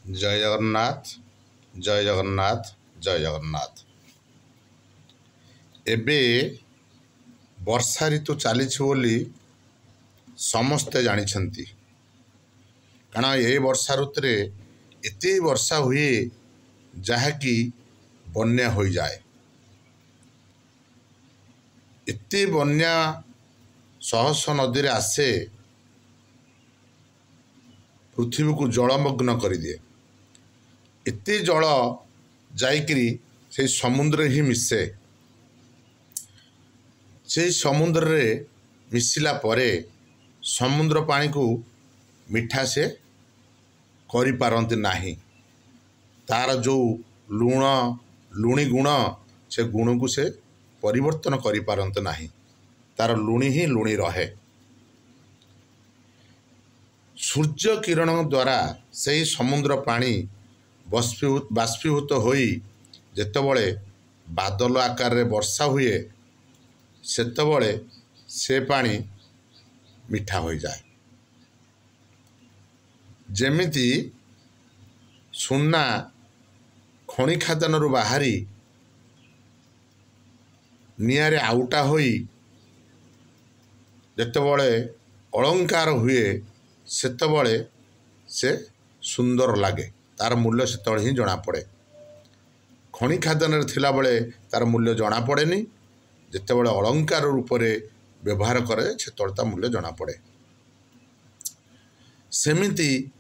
जय जगन्नाथ जय जगन्नाथ जय जगन्नाथ। एबे वर्षा ऋतु चली बोली समस्ते जानिछंती, कारण ये वर्षा ऋतु एत वर्षा हुए जहाँकि बन्या हो जाए। एत बन्या सहस नदी आसे पृथ्वी को जलमग्न कर दिए। एत जल जाइकरी से समुद्र ही मिसे। से समुद्र रे मिसिला परे समुद्र पानी को मिठा से करि पारंती नाही। तार जो लुण लुणी गुण से गुण को से परिवर्तन करि पारंती नाही। तार लुणी ही लुणी रहे। सूर्य किरण द्वारा से समुद्र पानी बाष्पीभूत होई जेतबळे बादल आकार रे वर्षा हुए सेतबळे से पानी मिठा हो जाए। जेमिति सुना खनि खादान बाहरी निआरे आउटा होई जेतबळे अलंकार हुए सेतबळे से सुंदर लागे। तार मूल्य सेतबळे ही जना पड़े। खनि खादान थिला बळे तार मूल्य जना पड़ेनी। जेतेबळे अलंकार रूप में व्यवहार करे सेतबळे मूल्य जना पड़े। सेमिति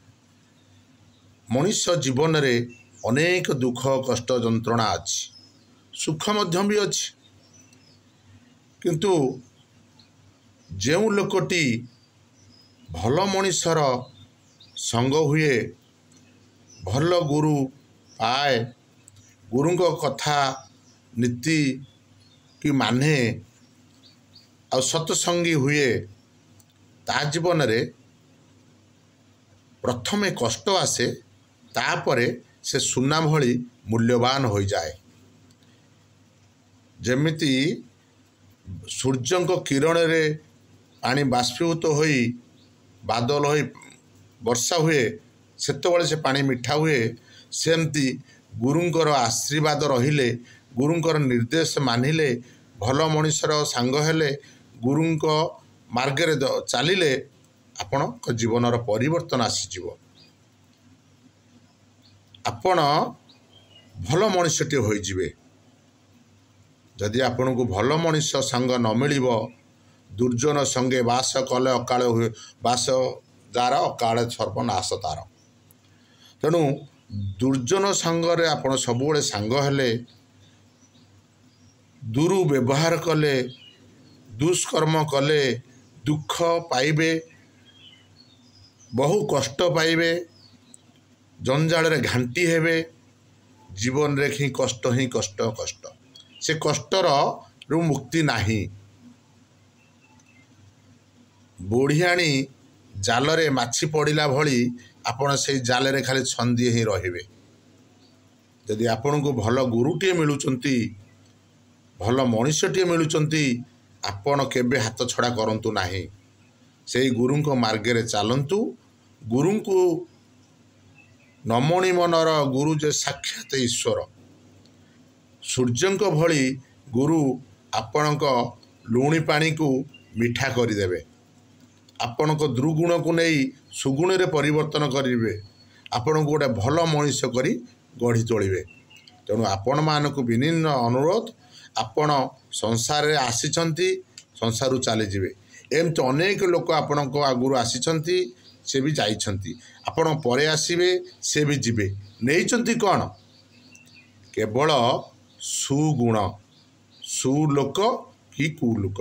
मनुष्य जीवन रे अनेक दुख कष्ट जंत्रणा अच्छी, सुख मध्यम भी अच्छी। किंतु जो लोकटी भल मनुष्यर संग हुए, भल गुरु पाए, गुरु कथा नीति कि माने आ सत्संगी हुए, ता जीवन रे प्रथमे कष्ट आसे, तापरे से सुना भली मूल्यवान हो जाए। जेमिति सूर्य को किरण रे पानी बाष्पीभूत होई बादल होई वर्षा हुए सेतबळे से पानी मिठा हुए, सेमती गुरुंकर आशीर्वाद रहिले, गुरुंकर निर्देश मानिले, भल मनुष्यर सांग हेले, गुरुंक मार्गरे चलिले आपण जीवनर परिवर्तन आसीजिव। आपण भल मनुष्यटे होइजिवे। जदि आपण को भल मनुष्य संग न मिलिब, दुर्जन संगे वास कले अकाल हुए वास जार अकाल सर्वनाश तार। तेणु दुर्जन संगरे आपण सबुबले सांग हेले, दुर्व्यवहार कले, दुष्कर्म कले दुख पाइबे, बहु कष्ट पाइबे, जंजाल रे घांटी हेबे। जीवन रे ही कष्ट कष्ट से कष्टर रु मुक्ति नाही। बुढ़ियाणी जाल रे माछी पड़िला भली आपण से जाल रे खाली छंदी ही रहिबे। जदि आपण को भल गुरुटे मिलुचंती, भल मनुष्यटे मिलुचंती, आपण केबे हाथ छड़ा करंतु नाही। से गुरु को मार्गे चलतु। गुरु को नमणी मनर गुरु जे साक्षात ईश्वर। सूर्य को भली गुरु आपण को लुणी पानी को मिठा करदेवे। आपण को दुर्गुण को नहीं सुगुण रे परिवर्तन करेंगे। आपण को गोटे भल मनुष्य करी गढ़ी तोड़े। तेणु आपण मानक विनिन्न अनुरोध, आपण संसार रे आसीचंती, संसार चलीजे। एमती अनेक लोक आपण को आगुरी आसीचंती, से भी जाइछंती, आपण परे आसीबे, से भी जिबे। नहींचंती कौन? केवल सुगुण, सुलोक कि कुलोक।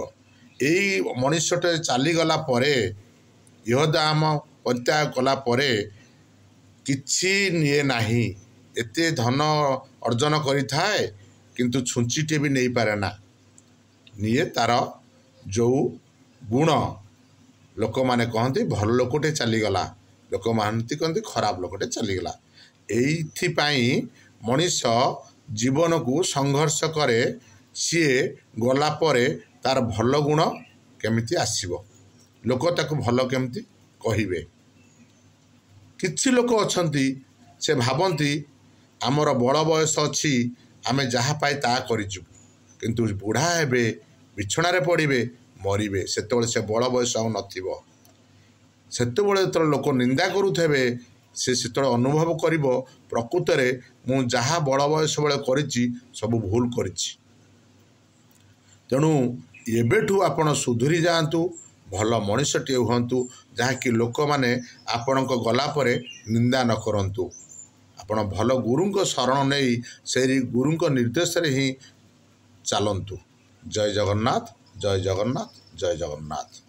यही मनुष्यटे चलीगला परे, इहदाम परित्याग कला परे किछि निए नाही। एते धन अर्जन करि थाए किंतु छुंचीटे भी नहीं पारे ना। निए तार जो गुण लोक माने कहते भल लोकटे चलीगला, लोक मानती कहते खराब लोकटे चलीगला। एइथिपाई मनुष्य जीवन को संघर्ष करे। सी गला परे तार भल गुण केमिति आसीबो, लोक ताको भल केमिति कहिबे। किछि लोक अछंती से भावती आमर बड़ बयस अच्छी आमे जहाँ पाए ता करिजु किंतु बुढ़ा हेबे बिछणारे पड़े मरबे से बड़ बयस आउ नथिबो सेतेबेले जो लोक निंदा करुथे से अनुभव कर प्रकृत में मु जहाँ बड़ बयस बेले करिछि सब भूल करिछि तेणु एबेठू आपण सुधुरी जातु भल मनीषटे हुंतु जहाँकि लोक मैंने आपण गला परे निंदा न करंतु आपण भल गुरुंक शरण नहीं से गुरुंक निर्देश रे ही चलंतु। जय जगन्नाथ जय जगन्नाथ जय जगन्नाथ।